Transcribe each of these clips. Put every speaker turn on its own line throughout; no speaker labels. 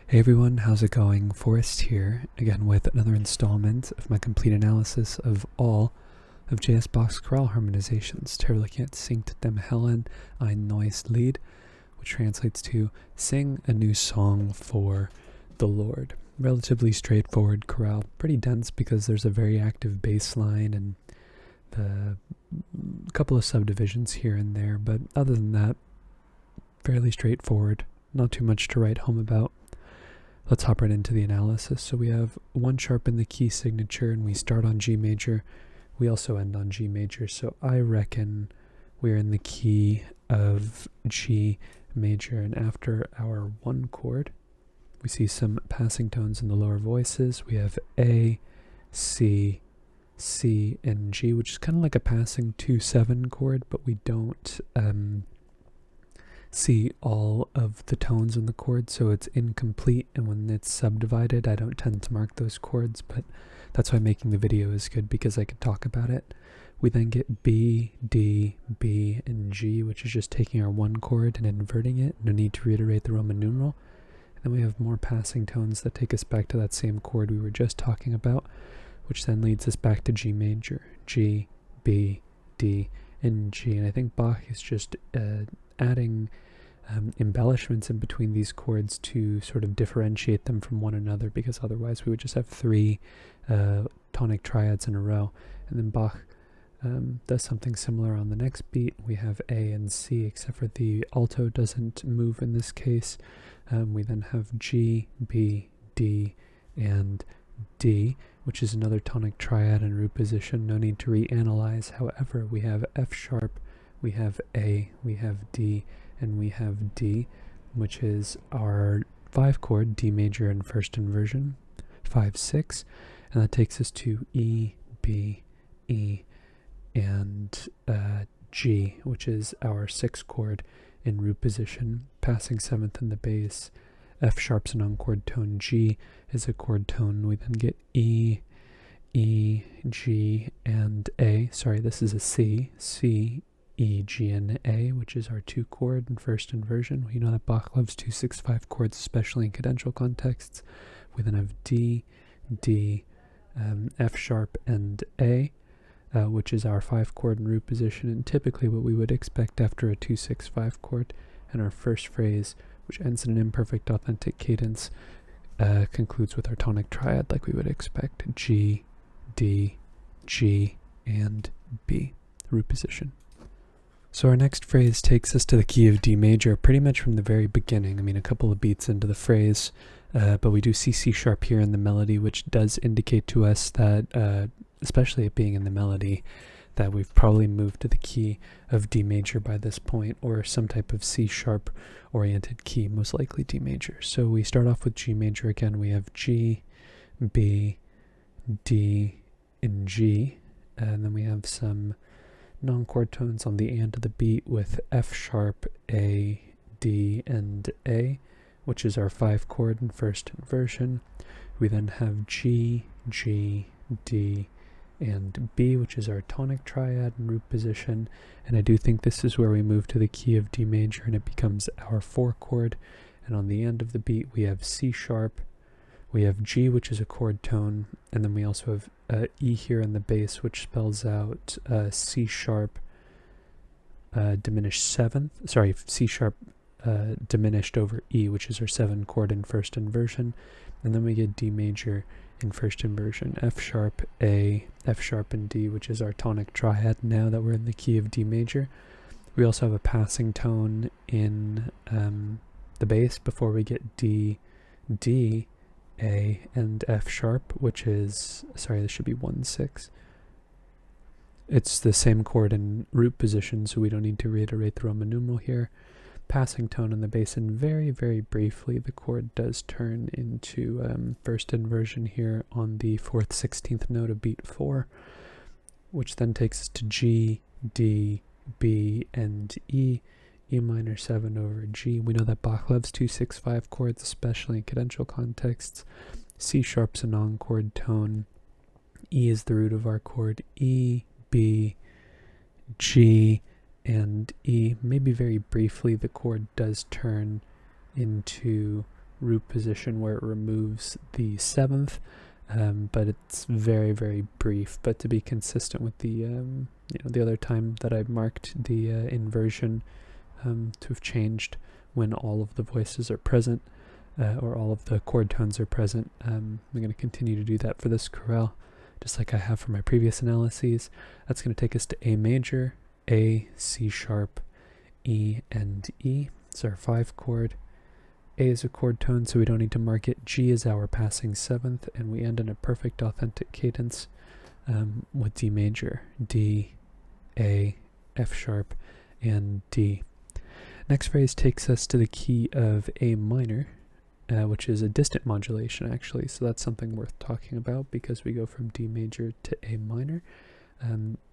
Hey everyone, how's it going? Forrest here, again with another installment of my complete analysis of all of J.S. Bach's chorale harmonizations. Today we're looking at Singt dem Herrn ein neues Lied, which translates to sing a new song for the Lord. Relatively straightforward chorale, pretty dense because there's a very active bass line and a couple of subdivisions here and there, but other than that, fairly straightforward, not too much to write home about. Let's hop right into the analysis. So we have 1 sharp in the key signature, and we start on G major. We also end on G major, so I reckon we're in the key of G major, and after our 1 chord, we see some passing tones in the lower voices. We have A, C, C, and G, which is kind of like a passing 2-7 chord, but we don't see all of the tones in the chord, so it's incomplete, and when it's subdivided I don't tend to mark those chords, but that's why making the video is good, because I can talk about it. We then get B, D, B, and G, which is just taking our 1 chord and inverting it. No need to reiterate the Roman numeral. And then we have more passing tones that take us back to that same chord we were just talking about, which then leads us back to G major. G, B, D, and G. And I think Bach is just adding embellishments in between these chords to sort of differentiate them from one another, because otherwise we would just have 3 tonic triads in a row. And then Bach does something similar on the next beat. We have A and C, except for the alto doesn't move in this case. We then have G, B, D, and D, which is another tonic triad in root position. No need to reanalyze. However, we have F sharp, we have A, we have D, and we have D, which is our 5 chord, D major in first inversion, 5-6, and that takes us to E, B, E, and G, which is our 6 chord in root position, passing 7th in the bass. F sharp's an unchord tone, G is a chord tone. We then get E, E, G, and A. Sorry, this is a C, C, E, G, and A, which is our 2 chord in first inversion. We know that Bach loves 2-6-5 chords, especially in cadential contexts. We then have D, D, F sharp, and A, which is our 5 chord in root position, and typically what we would expect after a 2-6-5 chord. And our first phrase, which ends in an imperfect authentic cadence, concludes with our tonic triad like we would expect. G, D, G, and B, root position. So our next phrase takes us to the key of D major pretty much from the very beginning. I mean, a couple of beats into the phrase, but we do see C sharp here in the melody, which does indicate to us that, especially it being in the melody, that we've probably moved to the key of D major by this point, or some type of C sharp oriented key, most likely D major. So we start off with G major again. We have G, B, D, and G, and then we have some non-chord tones on the end of the beat with F sharp, A, D, and A, which is our 5 chord in first inversion. We then have G, G, D, and B, which is our tonic triad in root position. And I do think this is where we move to the key of D major and it becomes our 4 chord. And on the end of the beat we have C sharp, we have G, which is a chord tone, and then we also have E here in the bass, which spells out C sharp diminished 7th, sorry, C sharp diminished over E, which is our 7 chord in first inversion. And then we get D major in first inversion, F sharp, A, F sharp, and D, which is our tonic triad now that we're in the key of D major. We also have a passing tone in the bass before we get D, D, A, and F sharp, which is, sorry, this should be 1-6. It's the same chord in root position, so we don't need to reiterate the Roman numeral here. Passing tone in the bass, and very, very briefly the chord does turn into first inversion here on the 4th 16th note of beat 4, which then takes us to G, D, B, and E, E minor 7 over G. We know that Bach loves 2-6-5 chords, especially in cadential contexts. C sharp's a non-chord tone. E is the root of our chord. E, B, G, and E. Maybe very briefly the chord does turn into root position where it removes the 7th, but it's very, very brief. But to be consistent with the the other time that I marked the inversion to have changed when all of the voices are present, or all of the chord tones are present, I'm going to continue to do that for this chorale, just like I have for my previous analyses. That's going to take us to A major, A, C sharp, E, and E. It's our 5 chord. A is a chord tone, so we don't need to mark it. G is our passing 7th, and we end in a perfect authentic cadence with D major, D, A, F sharp, and D. Next phrase takes us to the key of A minor, which is a distant modulation actually, so that's something worth talking about because we go from D major to A minor,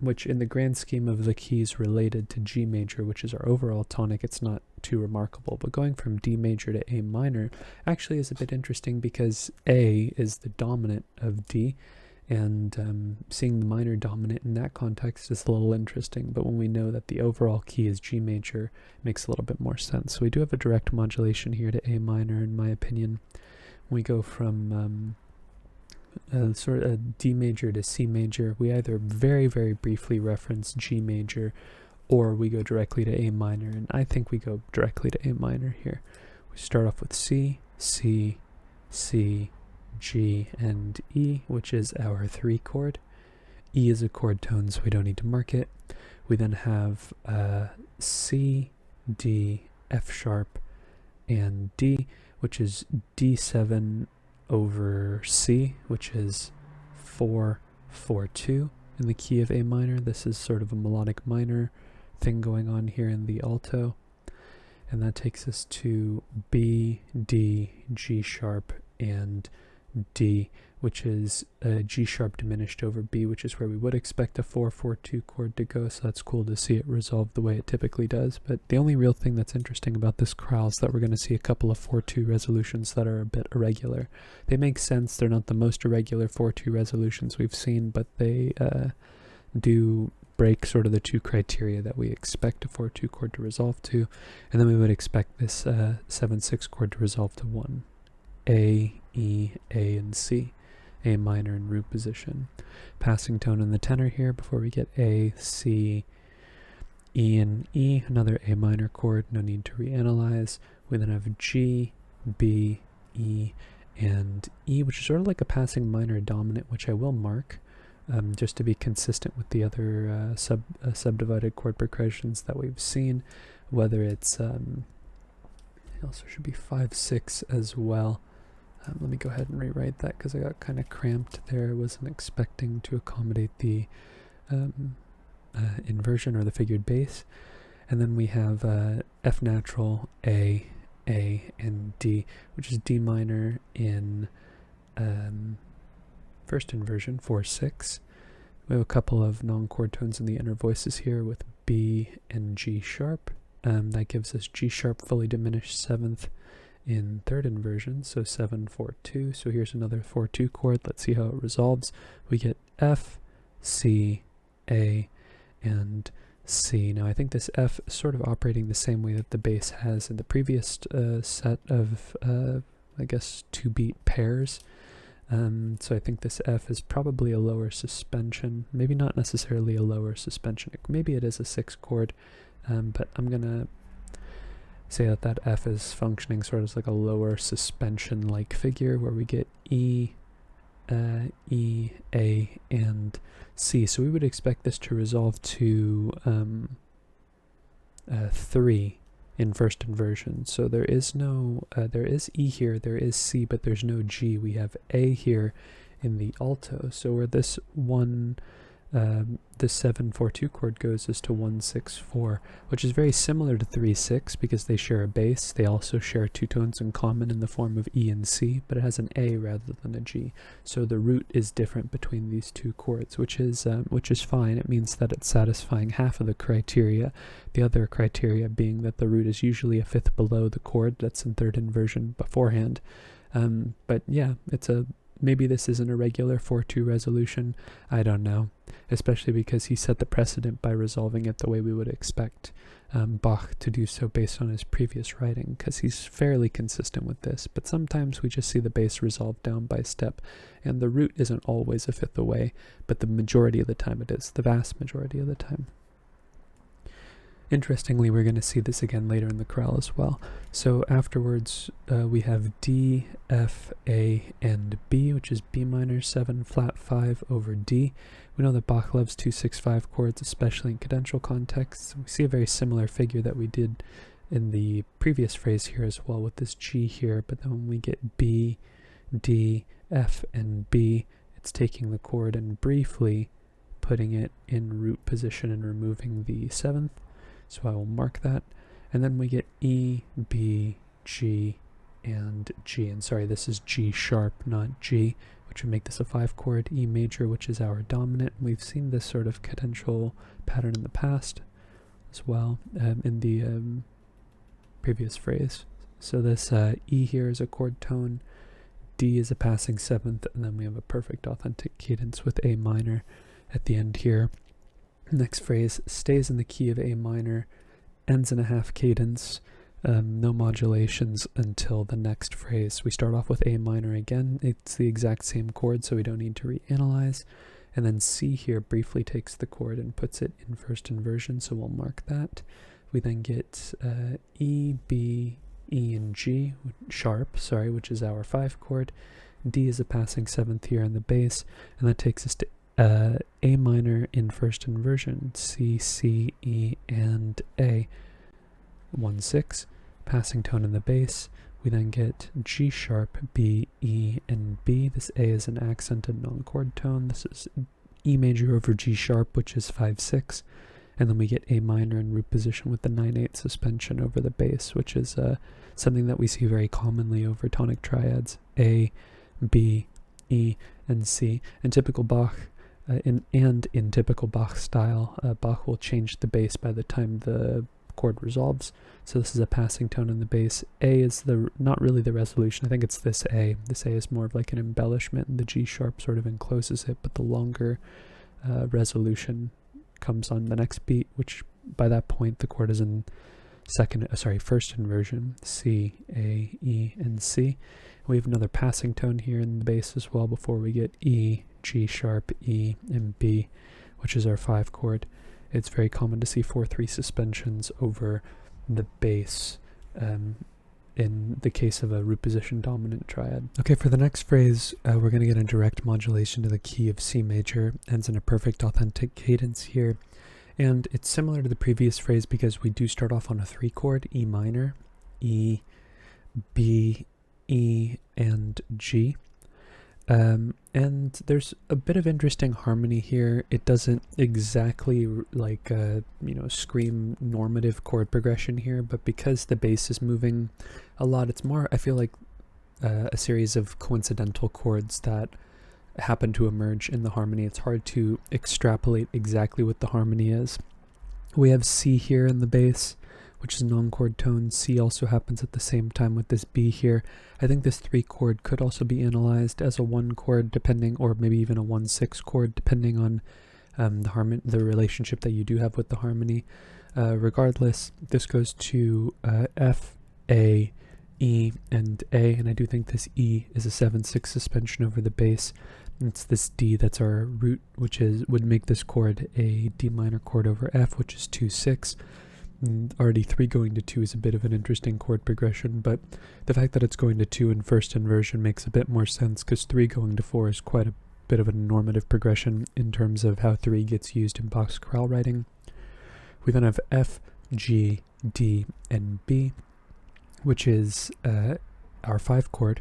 which in the grand scheme of the keys related to G major, which is our overall tonic, it's not too remarkable. But going from D major to A minor actually is a bit interesting because A is the dominant of D, and seeing the minor dominant in that context is a little interesting. But when we know that the overall key is G major, it makes a little bit more sense. So we do have a direct modulation here to A minor, in my opinion. We go from sort of D major to C major. We either very, very briefly reference G major, or we go directly to A minor, and I think we go directly to A minor here. We start off with C, C, C, G, and E, which is our 3 chord. E is a chord tone, so we don't need to mark it. We then have C, D, F sharp, and D, which is D7 over C, which is 4, 4, 2 in the key of A minor. This is sort of a melodic minor thing going on here in the alto. And that takes us to B, D, G sharp, and D, which is G sharp diminished over B, which is where we would expect a 4-4-2 chord to go, so that's cool to see it resolve the way it typically does. But the only real thing that's interesting about this chorale is that we're going to see a couple of 4-2 resolutions that are a bit irregular. They make sense, they're not the most irregular 4-2 resolutions we've seen, but they do break sort of the 2 criteria that we expect a 4-2 chord to resolve to, and then we would expect this 7-6 chord to resolve to 1. A, E, A, and C. A minor in root position. Passing tone in the tenor here before we get A, C, E, and E. Another A minor chord, no need to reanalyze. We then have G, B, E, and E, which is sort of like a passing minor dominant, which I will mark just to be consistent with the other subdivided chord progressions that we've seen, whether it's, it also should be 5-6 as well. Let me go ahead and rewrite that because I got kind of cramped there. I wasn't expecting to accommodate the inversion or the figured bass. And then we have F natural, A, and D, which is D minor in first inversion, 4-6. We have a couple of non-chord tones in the inner voices here with B and G sharp. That gives us G sharp fully diminished 7th in third inversion, so 7-4-2. So here's another 4-2 chord. Let's see how it resolves. We get F, C, A, and C. Now I think this F is sort of operating the same way that the bass has in the previous set of, I guess, 2-beat pairs. So I think this F is probably a lower suspension, maybe not necessarily a lower suspension. Maybe it is a 6 chord, but I'm going to say that that F is functioning sort of as like a lower suspension-like figure where we get E, E, A, and C. So we would expect this to resolve to 3 in first inversion. So there is no, there is E here, there is C, but there's no G. We have A here in the alto. So where this one, the 7-4-2 chord goes is to 1-6-4, which is very similar to 3-6 because they share a bass. They also share 2 tones in common in the form of E and C, but it has an A rather than a G. So the root is different between these 2 chords, which is fine. It means that it's satisfying half of the criteria. The other criteria being that the root is usually a 5th below the chord that's in third inversion beforehand. But yeah, it's a maybe this isn't a regular 4/2 resolution. I don't know, especially because he set the precedent by resolving it the way we would expect Bach to do so based on his previous writing, because he's fairly consistent with this. But sometimes we just see the bass resolved down by step, and the root isn't always a fifth away, but the majority of the time it is, the vast majority of the time. Interestingly, we're going to see this again later in the chorale as well. So afterwards, we have D, F, A, and B, which is B minor 7 flat 5 over D. We know that Bach loves 2-6-5 chords, especially in cadential contexts. We see a very similar figure that we did in the previous phrase here as well with this G here, but then when we get B, D, F, and B, it's taking the chord and briefly putting it in root position and removing the 7th. So I will mark that. And then we get E, B, G, and G. And sorry, this is G sharp, not G, which would make this a 5 chord. E major, which is our dominant. We've seen this sort of cadential pattern in the past as well in the previous phrase. So this E here is a chord tone, D is a passing 7th, and then we have a perfect authentic cadence with A minor at the end here. Next phrase stays in the key of A minor, ends in a half cadence, no modulations until the next phrase. We start off with A minor again. It's the exact same chord, so we don't need to reanalyze. And then C here briefly takes the chord and puts it in first inversion, so we'll mark that. We then get E, B, E, and G, sharp, sorry, which is our 5 chord. D is a passing 7th here in the bass, and that takes us to A minor in first inversion, C, C, E, and A. 1-6, passing tone in the bass. We then get G sharp, B, E, and B. This A is an accented non-chord tone. This is E major over G sharp, which is 5-6. And then we get A minor in root position with the 9/8 suspension over the bass, which is something that we see very commonly over tonic triads, A, B, E, and C. In typical Bach, in typical Bach style, Bach will change the bass by the time the chord resolves. So this is a passing tone in the bass. A is not really the resolution. I think it's this A. This A is more of like an embellishment, and the G sharp sort of encloses it, but the longer resolution comes on the next beat, which by that point the chord is in first inversion, C, A, E, and C. We have another passing tone here in the bass as well before we get E, G sharp, E, and B, which is our 5 chord. It's very common to see 4/3 suspensions over the bass in the case of a root position dominant triad. Okay, for the next phrase, we're going to get a direct modulation to the key of C major, ends in a perfect authentic cadence here. And it's similar to the previous phrase because we do start off on a 3 chord, E minor, E, B, E, and G. And there's a bit of interesting harmony here. It doesn't exactly scream normative chord progression here, but because the bass is moving a lot, it's more, I feel like, a series of coincidental chords that happen to emerge in the harmony. It's hard to extrapolate exactly what the harmony is. We have C here in the bass, which is a non-chord tone. C also happens at the same time with this B here. I think this 3 chord could also be analyzed as a 1 chord depending, or maybe even a 1/6 chord depending on the relationship that you do have with the harmony. Regardless, this goes to F, A, E, and A, and I do think this E is a 7/6 suspension over the bass. It's this D that's our root, which would make this chord a D minor chord over F, which is 2/6. Already 3 going to 2 is a bit of an interesting chord progression, but the fact that it's going to 2 in first inversion makes a bit more sense because 3 going to 4 is quite a bit of a normative progression in terms of how 3 gets used in Bach's chorale writing. We then have F, G, D, and B, which is our 5 chord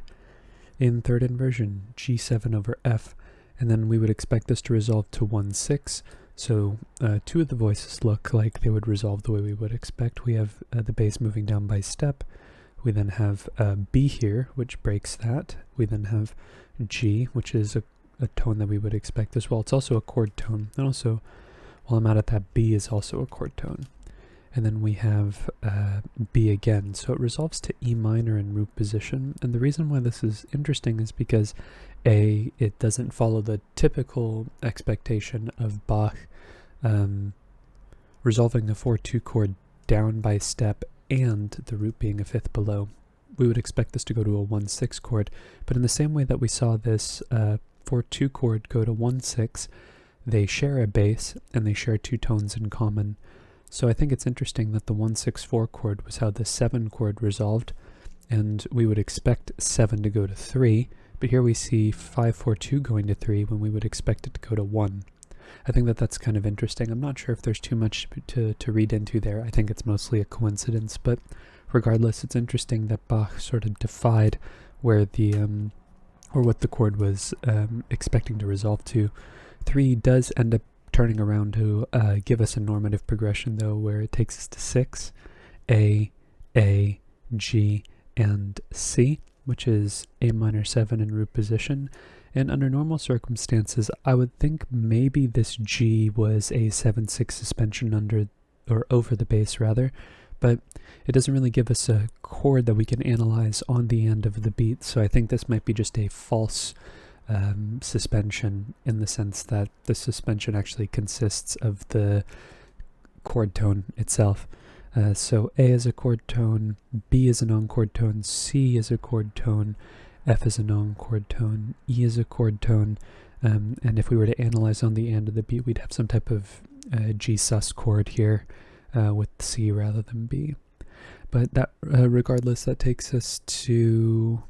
in third inversion, G7 over F, and then we would expect this to resolve to 1/6. So 2 of the voices look like they would resolve the way we would expect. We have the bass moving down by step. We then have B here, which breaks that. We then have G, which is a tone that we would expect as well. It's also a chord tone. And also, while I'm at it, that B is also a chord tone. and then we have B again. So it resolves to E minor in root position, and the reason why this is interesting is because it doesn't follow the typical expectation of Bach resolving the 4-2 chord down by step and the root being a fifth below. We would expect this to go to a 1-6 chord, but in the same way that we saw this 4-2 chord go to 1-6, they share a bass and they share two tones in common. So I think it's interesting that the 1-6-4 chord was how the 7 chord resolved, and we would expect 7 to go to 3, but here we see 5-4-2 going to 3 when we would expect it to go to 1. I think that that's kind of interesting. I'm not sure if there's too much to read into there. I think it's mostly a coincidence, but regardless, it's interesting that Bach sort of defied where the or what the chord was expecting to resolve to. 3 does end up turning around to give us a normative progression, though, where it takes us to 6, A, G, and C, which is A minor 7 in root position. And under normal circumstances, I would think maybe this G was a 7-6 suspension under or over the bass rather, but it doesn't really give us a chord that we can analyze on the end of the beat, so I think this might be just a false suspension, in the sense that the suspension actually consists of the chord tone itself. So A is a chord tone, B is a non-chord tone, C is a chord tone, F is a non-chord tone, E is a chord tone, and if we were to analyze on the end of the beat, we'd have some type of G sus chord here with C rather than B. But that, regardless, that takes us to,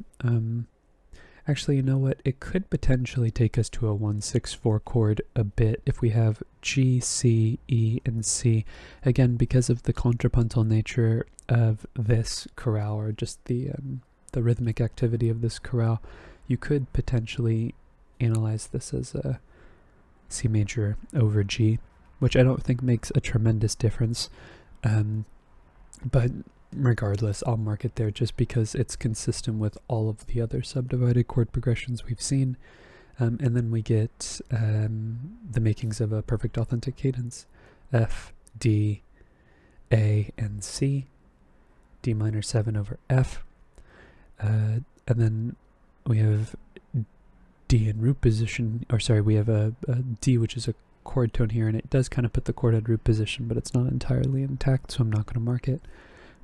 actually, you know what, it could potentially take us to a 1-6-4 chord a bit if we have G, C, E, and C. Again, because of the contrapuntal nature of this chorale, or just the rhythmic activity of this chorale, you could potentially analyze this as a C major over G, which I don't think makes a tremendous difference, but regardless, I'll mark it there just because it's consistent with all of the other subdivided chord progressions we've seen. And then we get the makings of a perfect authentic cadence: F, D, A, and C, D minor 7 over F, and then we have D in root position, or sorry, we have a D, which is a chord tone here, and it does kind of put the chord at root position, but it's not entirely intact, so I'm not going to mark it.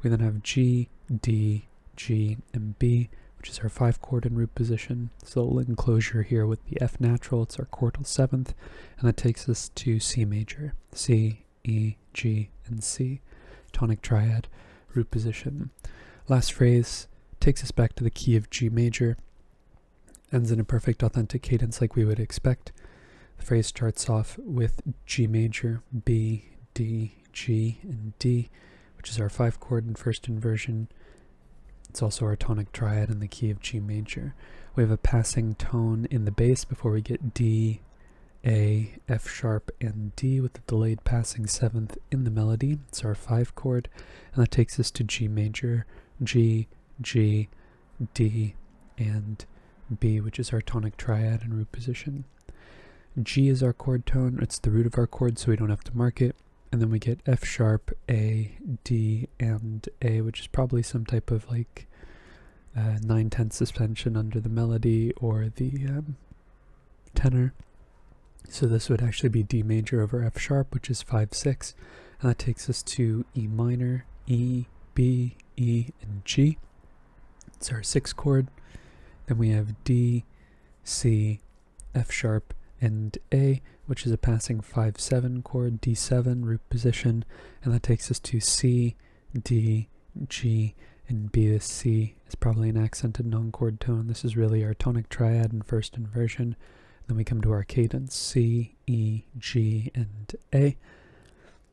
We then have G, D, G, and B, which is our 5 chord in root position. This little enclosure here with the F natural, it's our chordal 7th, and that takes us to C major, C, E, G, and C, tonic triad, root position. Last phrase takes us back to the key of G major, ends in a perfect authentic cadence like we would expect. The phrase starts off with G major, B, D, G, and D, which is our 5 chord in first inversion. It's also our tonic triad in the key of G major. We have a passing tone in the bass before we get D, A, F sharp, and D, with the delayed passing 7th in the melody. It's our 5 chord, and that takes us to G major, G, G, D, and B, which is our tonic triad in root position. G is our chord tone, it's the root of our chord, so we don't have to mark it. And then we get F sharp, A, D, and A, which is probably some type of like 9/10 suspension under the melody or the tenor. So this would actually be D major over F sharp, which is 5/6, and that takes us to E minor, E, B, E, and G. It's our 6 chord. Then we have D, C, F sharp, and A, which is a passing 5/7 chord, D7 root position, and that takes us to C, D, G, and B. This C is probably an accented non-chord tone. This is really our tonic triad in first inversion. Then we come to our cadence: C, E, G, and A.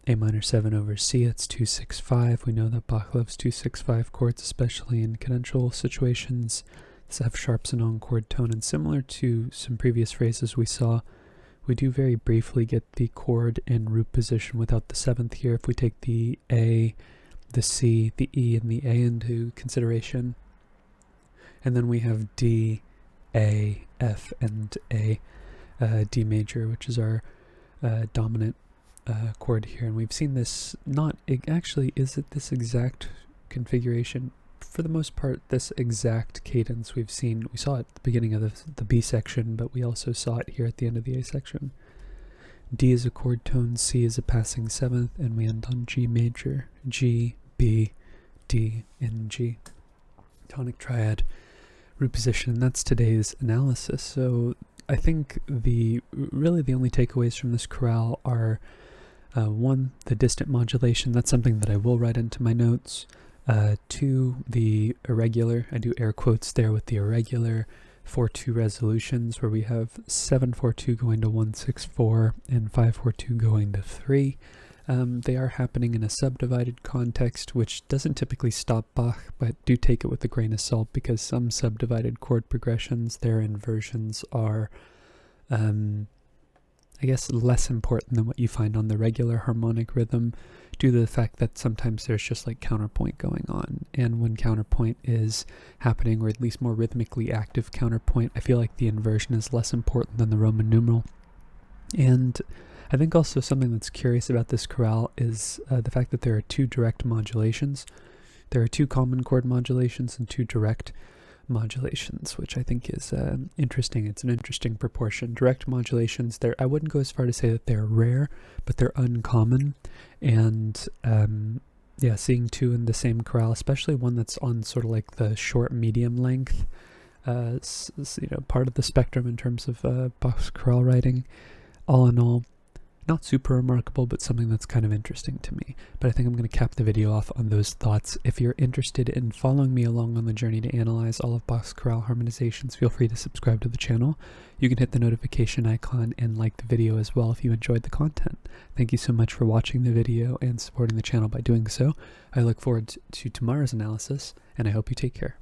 A minor 7 over C, that's 2-6-5. We know that Bach loves 2-6-5 chords, especially in cadential situations. This F sharp's a non-chord tone, and similar to some previous phrases we saw, we do very briefly get the chord in root position without the 7th here if we take the A, the C, the E, and the A into consideration. And then we have D, A, F, and A, D major, which is our dominant chord here, and we've seen this actually, is it this exact configuration? For the most part, this exact cadence we saw it at the beginning of the B section, but we also saw it here at the end of the A section. D is a chord tone, C is a passing seventh, and we end on G major. G, B, D, and G. Tonic triad, root position, and that's today's analysis. So I think really the only takeaways from this chorale are, one, the distant modulation. That's something that I will write into my notes. Two, the irregular, I do air quotes there with the irregular 4/2 resolutions, where we have 7/4/2 going to 1/6/4 and 5/4/2 going to 3. They are happening in a subdivided context, which doesn't typically stop Bach, but do take it with a grain of salt, because some subdivided chord progressions, their inversions are, I guess, less important than what you find on the regular harmonic rhythm, due to the fact that sometimes there's just like counterpoint going on. And when counterpoint is happening, or at least more rhythmically active counterpoint, I feel like the inversion is less important than the Roman numeral. And I think also something that's curious about this chorale is the fact that there are two direct modulations. There are two common chord modulations and two direct modulations, which I think is interesting. It's an interesting proportion. Direct modulations, I wouldn't go as far to say that they're rare, but they're uncommon. And yeah, seeing two in the same chorale, especially one that's on sort of like the short medium length, part of the spectrum in terms of Bach's chorale writing, all in all, not super remarkable, but something that's kind of interesting to me. But I think I'm going to cap the video off on those thoughts. If you're interested in following me along on the journey to analyze all of Bach's chorale harmonizations, feel free to subscribe to the channel. You can hit the notification icon and like the video as well if you enjoyed the content. Thank you so much for watching the video and supporting the channel by doing so. I look forward to tomorrow's analysis, and I hope you take care.